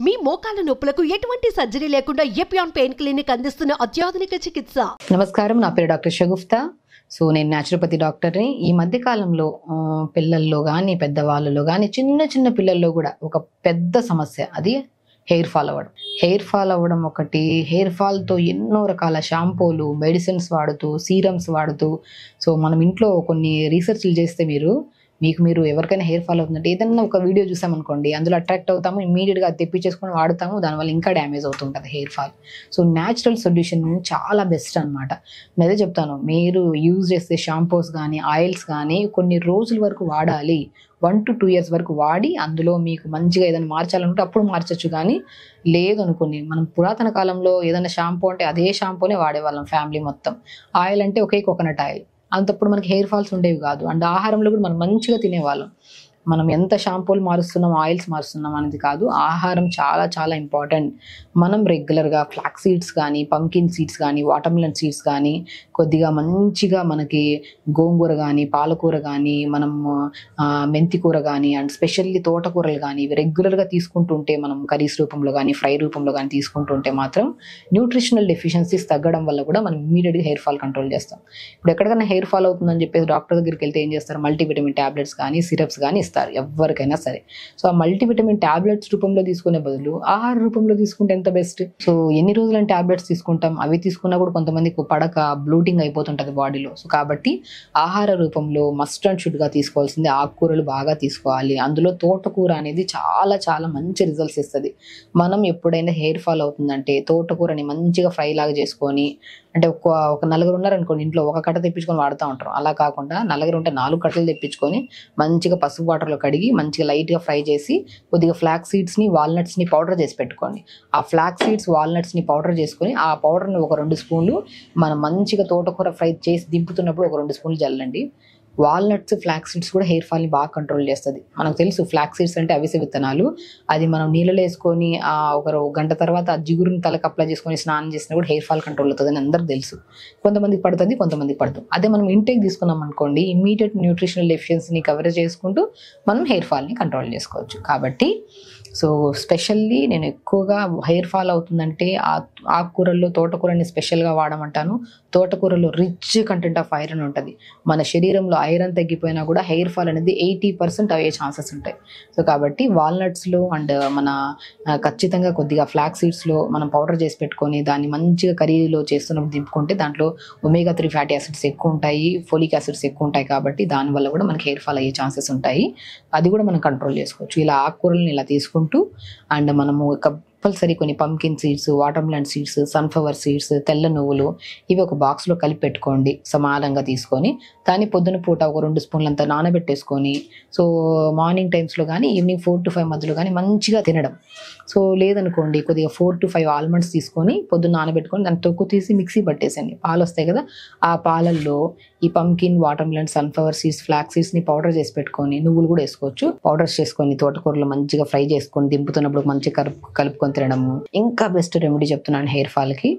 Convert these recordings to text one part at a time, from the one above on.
మీ మోకాల నొప్పులకు ఎటువంటి సర్జరీ లేకుండా ఎపియాన్ పెయిన్ క్లినిక్ అందిస్తున్న అత్యాధునిక చికిత్స. నమస్కారం, నా పేరు డాక్టర్ షగుఫ్తా. నేను న్యాచురోపతి డాక్టర్ని. ఈ మధ్య కాలంలో పిల్లల్లో కానీ పెద్దవాళ్ళలో కానీ చిన్న చిన్న పిల్లల్లో కూడా ఒక పెద్ద సమస్య, అది హెయిర్ ఫాల్ అవ్వడం. హెయిర్ ఫాల్ అవ్వడం ఒకటి, హెయిర్ ఫాల్తో ఎన్నో రకాల షాంపూలు, మెడిసిన్స్ వాడుతూ, సీరమ్స్ వాడుతూ, మనం ఇంట్లో కొన్ని రీసెర్చ్లు చేస్తే మీరు ఎవరికైనా హెయిర్ ఫాల్ అవుతుందంటే ఏదన్నా ఒక వీడియో చూసామనుకోండి, అందులో అట్రాక్ట్ అవుతాము, ఇమీడియట్గా అది తెప్పించేసుకొని వాడుతాము, దానివల్ల ఇంకా డ్యామేజ్ అవుతుంటుంది హెయిర్ ఫాల్. న్యాచురల్ సొల్యూషన్ చాలా బెస్ట్ అనమాట. నేను అదే చెప్తాను, మీరు యూజ్ చేసే షాంపూస్ కానీ ఆయిల్స్ కానీ కొన్ని రోజుల వరకు వాడాలి. 1 to 2 years వరకు వాడి అందులో మీకు మంచిగా ఏదైనా మార్చాలనుకుంటే అప్పుడు మార్చచ్చు. కానీ లేదు అనుకోండి, మనం పురాతన కాలంలో ఏదైనా షాంపూ అంటే అదే షాంపూనే వాడేవాళ్ళం ఫ్యామిలీ మొత్తం. ఆయిల్ అంటే ఒకే కోకోనట్ ఆయిల్. అంతప్పుడు మనకి హెయిర్ ఫాల్స్ ఉండేవి కాదు. అండ్ ఆహారంలో కూడా మనం మంచిగా తినేవాళ్ళం. మనం ఎంత షాంపూలు మారుస్తున్నాం, ఆయిల్స్ మారుస్తున్నాం అనేది కాదు, ఆహారం చాలా చాలా ఇంపార్టెంట్. మనం రెగ్యులర్గా ఫ్లాక్స్ సీడ్స్ కానీ, పంకిన్ సీడ్స్ కానీ, వాటర్మెలన్ సీడ్స్ కానీ, కొద్దిగా మంచిగా మనకి గోంగూర కానీ, పాలకూర కానీ, మనం మెంతి కూర కానీ, అండ్ స్పెషల్లీ తోటకూరలు కానీ ఇవి రెగ్యులర్గా తీసుకుంటుంటే, మనం కర్రీస్ రూపంలో కానీ ఫ్రై రూపంలో కానీ తీసుకుంటుంటే మాత్రం న్యూట్రిషనల్ డెఫిషియన్సీస్ తగ్గడం వల్ల కూడా మనం ఇమీడియట్గా హెయిర్ ఫాల్ కంట్రోల్ చేస్తాం. ఇప్పుడు ఎక్కడికైనా హెయిర్ ఫాల్ అవుతుందని చెప్పేసి డాక్టర్ దగ్గరికి వెళ్తే ఏం చేస్తారు, మల్టీవిటమిన్ ట్యాబ్లెట్స్ కానీ సిరప్స్ కానీ ఇస్తారు ఎవరికైనా సరే. ఆ మల్టీవిటమిన్ టాబ్లెట్స్ రూపంలో తీసుకునే బదులు ఆహార రూపంలో తీసుకుంటే ఎంత బెస్ట్. ఎన్ని రోజులని టాబ్లెట్స్ తీసుకుంటాం, అవి తీసుకున్నా కూడా కొంతమందికి పడక బ్లూటింగ్ అయిపోతుంటది బాడీలో. కాబట్టి ఆహార రూపంలో మస్ట్ అండ్ షుడ్ గా తీసుకోవాల్సింది ఆకుకూరలు బాగా తీసుకోవాలి. అందులో తోటకూర అనేది చాలా చాలా మంచి రిజల్ట్స్ ఇస్తుంది. మనం ఎప్పుడైనా హెయిర్ ఫాల్ అవుతుందంటే తోటకూరని మంచిగా ఫ్రై లాగా చేసుకొని, అంటే ఒక నలుగురు ఉన్నారనుకోండి ఇంట్లో, ఒక కట్ట తెప్పించుకొని వాడుతూ ఉంటారు. అలా కాకుండా నలుగురు ఉంటే 4 కట్టలు తెప్పించుకొని మంచిగా పసుపు వాటర్లో కడిగి మంచిగా లైట్గా ఫ్రై చేసి కొద్దిగా ఫ్లాక్స్ సీడ్స్ని వాల్నట్స్ని పౌడర్ చేసి పెట్టుకోండి. ఆ ఫ్లాక్స్ సీడ్స్ వాల్నట్స్ని పౌడర్ చేసుకొని ఆ పౌడర్ని ఒక 2 స్పూన్లు మనం మంచిగా తోటకూర ఫ్రై చేసి దింపుతున్నప్పుడు ఒక 2 స్పూన్లు జల్లండి. వాల్నట్స్, ఫ్లాక్స్ సీడ్స్ కూడా హెయిర్ ఫాల్ని బాగా కంట్రోల్ చేస్తుంది. మనకు తెలుసు ఫ్లాక్స్ సీడ్స్ అంటే అవిసె విత్తనాలు. అది మనం నీళ్ళలో వేసుకొని ఒక గంట తర్వాత ఆ జిగురుని తలకు అప్లై చేసుకొని స్నానం చేసినా కూడా హెయిర్ ఫాల్ కంట్రోల్ అవుతుంది అని అందరికి తెలుసు. కొంతమందికి పడుతుంది, కొంతమందికి పడుతుంది. అదే మనం ఇంటేక్ తీసుకున్నాం అనుకోండి, ఇమ్మీడియట్ న్యూట్రిషనల్ డెఫిషియన్సీని కవర్ చేసుకుంటూ మనం హెయిర్ ఫాల్ని కంట్రోల్ చేసుకోవచ్చు. కాబట్టి స్పెషల్లీ నేను ఎక్కువగా హెయిర్ ఫాల్ అవుతుందంటే ఆకుకూరల్లో తోటకూరని స్పెషల్గా వాడమంటాను. తోటకూరలో రిచ్ కంటెంట్ ఆఫ్ ఐరన్ ఉంటుంది. మన శరీరంలో ఐరన్ తగ్గిపోయినా కూడా హెయిర్ ఫాల్ అనేది 80% అయ్యే ఛాన్సెస్ ఉంటాయి. కాబట్టి వాల్నట్స్లో అండ్ మన ఖచ్చితంగా కొద్దిగా ఫ్లాక్స్ సీడ్స్లో మనం పౌడర్ చేసి పెట్టుకొని దాన్ని మంచిగా కర్రీలో చేస్తున్నప్పుడు దింపుకుంటే దాంట్లో ఒమేగా 3 ఫ్యాటీ యాసిడ్స్ ఎక్కువ ఉంటాయి, ఫోలిక్ యాసిడ్స్ ఎక్కువ ఉంటాయి. కాబట్టి దానివల్ల కూడా మనకి హెయిర్ ఫాల్ అయ్యే ఛాన్సెస్ ఉంటాయి. అది కూడా మనం కంట్రోల్ చేసుకోవచ్చు ఇలా ఆకుకూరలను ఇలా తీసుకుంటూ. అండ్ మనము కంపల్సరీ కొన్ని pumpkin seeds, watermelon seeds, sunflower seeds, తెల్ల నువ్వులు ఇవి ఒక బాక్స్లో కలిపి పెట్టుకోండి. సమానంగా తీసుకొని దాన్ని పొద్దున పూట ఒక 2 స్పూన్లంతా నానబెట్టేసుకొని మార్నింగ్ టైమ్స్లో కానీ ఈవినింగ్ 4 to 5 మధ్యలో కానీ మంచిగా తినడం. లేదనుకోండి కొద్దిగా 4 to 5 ఆల్మండ్స్ తీసుకొని పొద్దున్న నానబెట్టుకొని దాన్ని తొక్కు తీసి మిక్సీ పట్టేసండి. పాలు వస్తాయి కదా, ఆ పాలల్లో ఈ pumpkin, watermelon, sunflower seeds, flax సీడ్స్ని పౌడర్ చేసి పెట్టుకొని, నువ్వులు కూడా వేసుకోవచ్చు, పౌడర్స్ చేసుకొని తోటకూరలో మంచిగా ఫ్రై చేసుకొని దింపుతున్నప్పుడు మంచిగా కలుపుకొని తినడము ఇంకా బెస్ట్ రెమెడీ చెప్తున్నాను హెయిర్ ఫాల్కి.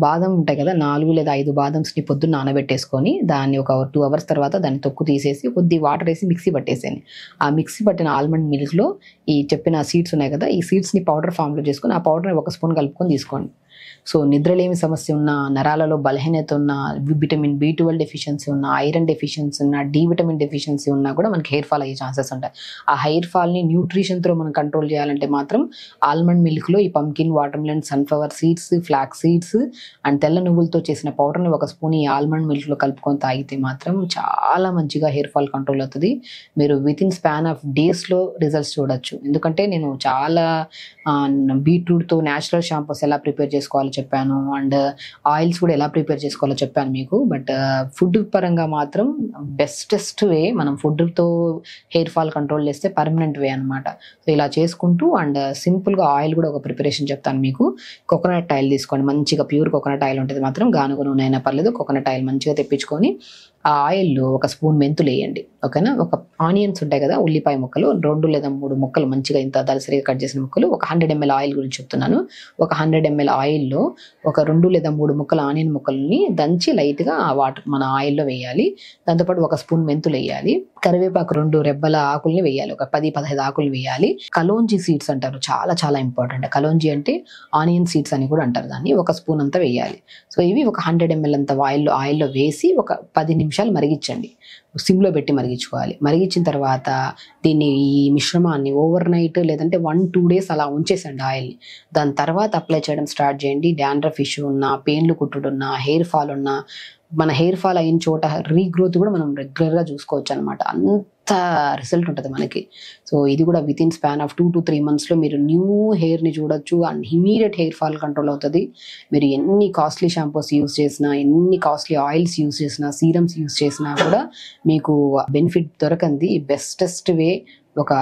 బాదం ఉంటాయి కదా, 4 లేదా 5 బాదమ్స్ని పొద్దున్న నానబెట్టేసుకొని దాన్ని ఒక 2 hours తర్వాత దాన్ని తొక్కు తీసేసి కొద్ది వాటర్ వేసి మిక్సీ పట్టేసేయండి. ఆ మిక్సీ పట్టిన ఆల్మండ్ మిల్క్లో ఈ చెప్పిన సీడ్స్ ఉన్నాయి కదా, ఈ సీడ్స్ని పౌడర్ ఫామ్లో చేసుకొని ఆ పౌడర్ని 1 స్పూన్ కలుపుకొని తీసుకోండి. నిద్రలేమి సమస్య ఉన్న, నరాలలో బలహీనత ఉన్న, విటమిన్ B12 డెఫిషియన్సీ ఉన్న, ఐరన్ డెఫిషియన్సీ ఉన్న, డి విటమిన్ డెఫిషియన్సీ ఉన్నా కూడా మనకి హెయిర్ ఫాల్ అయ్యే ఛాన్సెస్ ఉంటాయి. ఆ హెయిర్ ఫాల్ని న్యూట్రిషన్తో మనం కంట్రోల్ చేయాలంటే మాత్రం ఆల్మండ్ మిల్క్లో ఈ pumpkin, watermelon, sunflower seeds, flax seeds and తెల్ల నువ్వులతో చేసిన పౌడర్ని 1 స్పూన్ ఈ ఆల్మండ్ మిల్క్లో కలుపుకొని తాగితే మాత్రం చాలా మంచిగా హెయిర్ ఫాల్ కంట్రోల్ అవుతుంది. మీరు వితిన్ స్పాన్ ఆఫ్ డేస్లో రిజల్ట్స్ చూడొచ్చు. ఎందుకంటే నేను చాలా బీట్రూట్తో న్యాచురల్ షాంపూస్ ఎలా ప్రిపేర్ చేసుకోవాలో చెప్పాను, అండ్ ఆయిల్స్ కూడా ఎలా ప్రిపేర్ చేసుకోవాలో చెప్పాను మీకు. బట్ ఫుడ్ పరంగా మాత్రం బెస్టెస్ట్ వే మనం ఫుడ్తో హెయిర్ ఫాల్ కంట్రోల్ చేస్తే పర్మనెంట్ వే అనమాట. ఇలా చేసుకుంటూ అండ్ సింపుల్గా ఆయిల్ కూడా ఒక ప్రిపరేషన్ చెప్తాను మీకు. కోకోనట్ ఆయిల్ తీసుకోండి, మంచిగా ప్యూర్ కోకోనట్ ఆయిల్ ఉంటుంది మాత్రం, గానుగ నూనె అయినా పర్లేదు, కోకోనట్ ఆయిల్ మంచిగా తెప్పించుకొని ఆ ఆయిల్లో 1 స్పూన్ మెంతులు వేయండి. ఓకేనా, ఒక ఆనియన్స్ ఉంటాయి కదా, ఉల్లిపాయ ముక్కలు 2 లేదా 3 ముక్కలు మంచిగా ఇంత దళసరిగా కట్ చేసిన ముక్కలు, ఒక 100 ml ఆయిల్ గురించి చెప్తున్నాను. ఒక 100 ml ఆయిల్లో ఒక 2 లేదా 3 ముక్కల ఆనియన్ ముక్కల్ని దంచి లైట్గా మన ఆయిల్లో వేయాలి. దాంతోపాటు 1 స్పూన్ మెంతులు వేయాలి. కరివేపాకు 2 రెబ్బల ఆకుల్ని వేయాలి, ఒక 10-15 ఆకులు వేయాలి. కలోంజీ సీడ్స్ అంటారు, చాలా చాలా ఇంపార్టెంట్. కలోంజీ అంటే ఆనియన్ సీడ్స్ అని కూడా అంటారు దాన్ని. 1 స్పూన్ అంతా వేయాలి. సో ఇవి ఒక 100 ml అంత ఆయిల్లో వేసి ఒక 10 నిమిషాలు మరిగించండి. సిమ్లో పెట్టి మరిగించుకోవాలి. మరిగించిన తర్వాత దీన్ని ఈ మిశ్రమాన్ని ఓవర్ నైట్ లేదంటే 1-2 days అలా ఉంచేసండి ఆయిల్ని. దాని తర్వాత అప్లై చేయడం స్టార్ట్ చేయండి. డాండ్రఫ్ ఇష్యూ ఉన్నా, పెయిన్లు కుట్టుడున్నా, హెయిర్ ఫాల్ ఉన్నా, మన హెయిర్ ఫాల్ అయిన చోట రీగ్రోత్ కూడా మనం రెగ్యులర్గా చూసుకోవచ్చు అనమాట. అంత రిజల్ట్ ఉంటుంది మనకి. సో ఇది కూడా with in span of 2 to 3 monthsలో మీరు న్యూ హెయిర్ని చూడొచ్చు and immediate hair fall control అవుతుంది. మీరు ఎన్ని కాస్ట్లీ షాంపూస్ యూస్ చేసినా, ఎన్ని కాస్ట్లీ ఆయిల్స్ యూస్ చేసినా, సీరమ్స్ యూస్ చేసినా కూడా మీకు బెనిఫిట్ దొరకంది. బెస్టెస్ట్ వే ఒక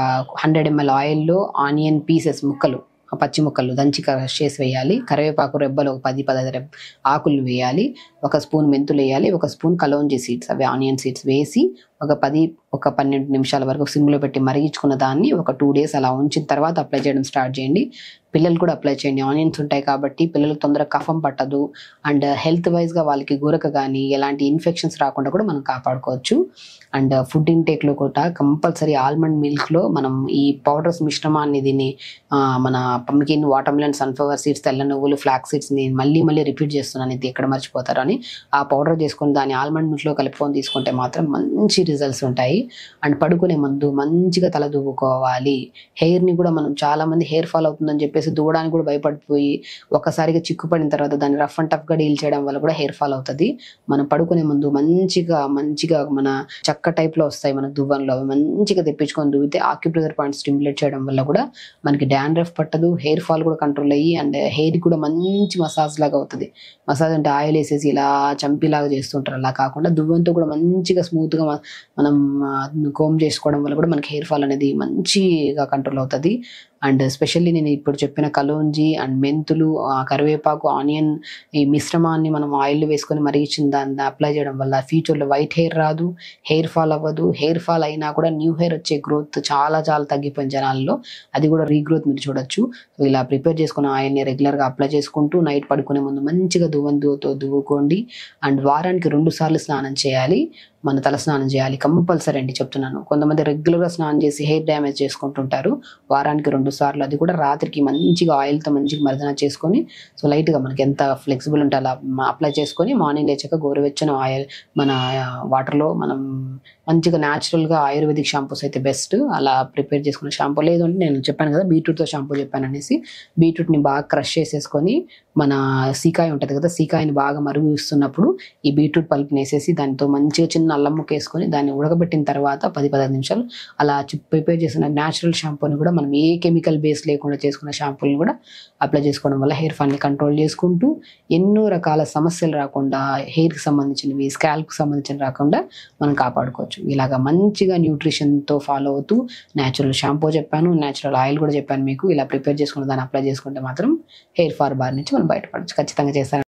100 ml ఆయిల్లో ఆనియన్ పీసెస్ ముక్కలు, పచ్చి ముక్కలు దంచి క్రష్ చేసి వేయాలి. కరివేపాకు రెబ్బలు ఒక 10-15 ఆకులు వేయాలి. 1 స్పూన్ మెంతులు వేయాలి. 1 స్పూన్ కలోంజీ సీడ్స్, అవి ఆనియన్ సీడ్స్ వేసి ఒక 12 నిమిషాల వరకు సిమ్లో పెట్టి మరిగించుకున్న దాన్ని ఒక 2 days అలా ఉంచిన తర్వాత అప్లై చేయడం స్టార్ట్ చేయండి. పిల్లలు కూడా అప్లై చేయండి. ఆనియన్స్ ఉంటాయి కాబట్టి పిల్లలకు తొందరగా కఫం పట్టదు అండ్ హెల్త్ వైజ్గా వాళ్ళకి గురక కానీ ఎలాంటి ఇన్ఫెక్షన్స్ రాకుండా కూడా మనం కాపాడుకోవచ్చు. అండ్ ఫుడ్ ఇంటేక్లో కూడా కంపల్సరీ ఆల్మండ్ మిల్క్లో మనం ఈ పౌడర్స్ మిశ్రమాన్ని దీన్ని మన పంకిన్, వాటర్మెలన్, సన్ఫ్లవర్ సీడ్స్, తెల్ల నువ్వులు, ఫ్లాక్ సీడ్స్, నేను మళ్ళీ రిపీట్ చేస్తున్నాను, ఇది ఎక్కడ మర్చిపోతారు అని. ఆ పౌడర్ చేసుకొని దాన్ని ఆల్మండ్ మిల్క్లో కలుపుకొని తీసుకుంటే మాత్రం మంచి రిజల్ట్స్ ఉంటాయి. అండ్ పడుకునే ముందు మంచిగా తల దువ్వుకోవాలి. హెయిర్ని కూడా మనం చాలా మంది హెయిర్ ఫాల్ అవుతుందని చెప్పేసి దువ్వడానికి కూడా భయపడిపోయి ఒక్కసారిగా చిక్కుపడిన తర్వాత దాన్ని రఫ్ అండ్ టఫ్గా డీల్ చేయడం వల్ల కూడా హెయిర్ ఫాల్ అవుతుంది. మనం పడుకునే ముందు మంచిగా మన చక్క టైప్లో వస్తాయి మన దువ్వన్లో, అవి మంచిగా తెప్పించుకొని దువ్వితే ఆక్యుప్రెషర్ పాయింట్ స్టిమ్యులేట్ చేయడం వల్ల కూడా మనకి డాండ్రఫ్ పట్టదు, హెయిర్ ఫాల్ కూడా కంట్రోల్ అయ్యి అండ్ హెయిర్ కూడా మంచి మసాజ్ లాగా అవుతుంది. మసాజ్ అంటే ఆయిల్ వేసేసి ఇలా చంపిలాగా చేస్తుంటారు, అలా కాకుండా దువ్వంతో కూడా మంచిగా స్మూత్గా మనం కోమ్ చేసుకోవడం వల్ల కూడా మనకి హెయిర్ ఫాల్ అనేది మంచిగా కంట్రోల్ అవుతుంది. అండ్ స్పెషల్లీ నేను ఇప్పుడు చెప్పిన కలోంజీ అండ్ మెంతులు, కరివేపాకు, ఆనియన్ ఈ మిశ్రమాన్ని మనం ఆయిల్ వేసుకొని మరిగించిన దాన్ని అప్లై చేయడం వల్ల ఫ్యూచర్లో వైట్ హెయిర్ రాదు, హెయిర్ ఫాల్ అవ్వదు. హెయిర్ ఫాల్ అయినా కూడా న్యూ హెయిర్ వచ్చే గ్రోత్ చాలా చాలా తగ్గిపోయిన జనాల్లో అది కూడా రీగ్రోత్ మీరు చూడొచ్చు. సో ఇలా ప్రిపేర్ చేసుకున్న ఆయిల్ని రెగ్యులర్గా అప్లై చేసుకుంటూ నైట్ పడుకునే ముందు మంచిగా దువ్వంతో దువ్వుకోండి. అండ్ వారానికి 2 సార్లు స్నానం చేయాలి. మన తల స్నానం చేయాలి కంపల్సరీ అండి, చెప్తున్నాను. కొంతమంది రెగ్యులర్గా స్నానం చేసి హెయిర్ డ్యామేజ్ చేసుకుంటుంటారు. వారానికి 2 సార్లు, అది కూడా రాత్రికి మంచిగా ఆయిల్తో మంచిగా మర్దన చేసుకొని, సో లైట్గా మనకి ఎంత ఫ్లెక్సిబుల్ ఉంటే అలా అప్లై చేసుకొని మార్నింగ్ లేచాక గోరువెచ్చని ఆయిల్ మన వాటర్లో మనం మంచిగా న్యాచురల్గా ఆయుర్వేదిక్ షాంపూస్ అయితే బెస్ట్. అలా ప్రిపేర్ చేసుకున్న షాంపూ లేదు అంటే నేను చెప్పాను కదా బీట్రూట్తో షాంపూ చెప్పాను అనేసి, బీట్రూట్ని బాగా క్రష్ చేసేసుకొని మన సీకాయ ఉంటుంది కదా, సీకాయని బాగా మరుగుస్తున్నప్పుడు ఈ బీట్రూట్ పల్ప్ని వేసేసి దాంతో మంచిగా చిన్న అల్లం ముక్క వేసుకొని దాన్ని ఉడకబెట్టిన తర్వాత 10-15 నిమిషాలు అలా ప్రిపేర్ చేసిన న్యాచురల్ షాంపూని కూడా మనం ఏ కెమికల్ బేస్ లేకుండా చేసుకున్న షాంపూని కూడా అప్లై చేసుకోవడం వల్ల హెయిర్ ఫాల్ని కంట్రోల్ చేసుకుంటూ ఎన్నో రకాల సమస్యలు రాకుండా, హెయిర్కి సంబంధించినవి, స్కాల్ప్కి సంబంధించిన రాకుండా మనం కాపాడుకోవచ్చు. ఇలాగా మంచిగా న్యూట్రిషన్తో ఫాలో అవుతూ న్యాచురల్ షాంపూ చెప్పాను, న్యాచురల్ ఆయిల్ కూడా చెప్పాను మీకు. ఇలా ప్రిపేర్ చేసుకుని దాన్ని అప్లై చేసుకుంటే మాత్రం హెయిర్ ఫాల్ బారి నుంచి మనం బయటపడచ్చు. ఖచ్చితంగా చేస్తాను.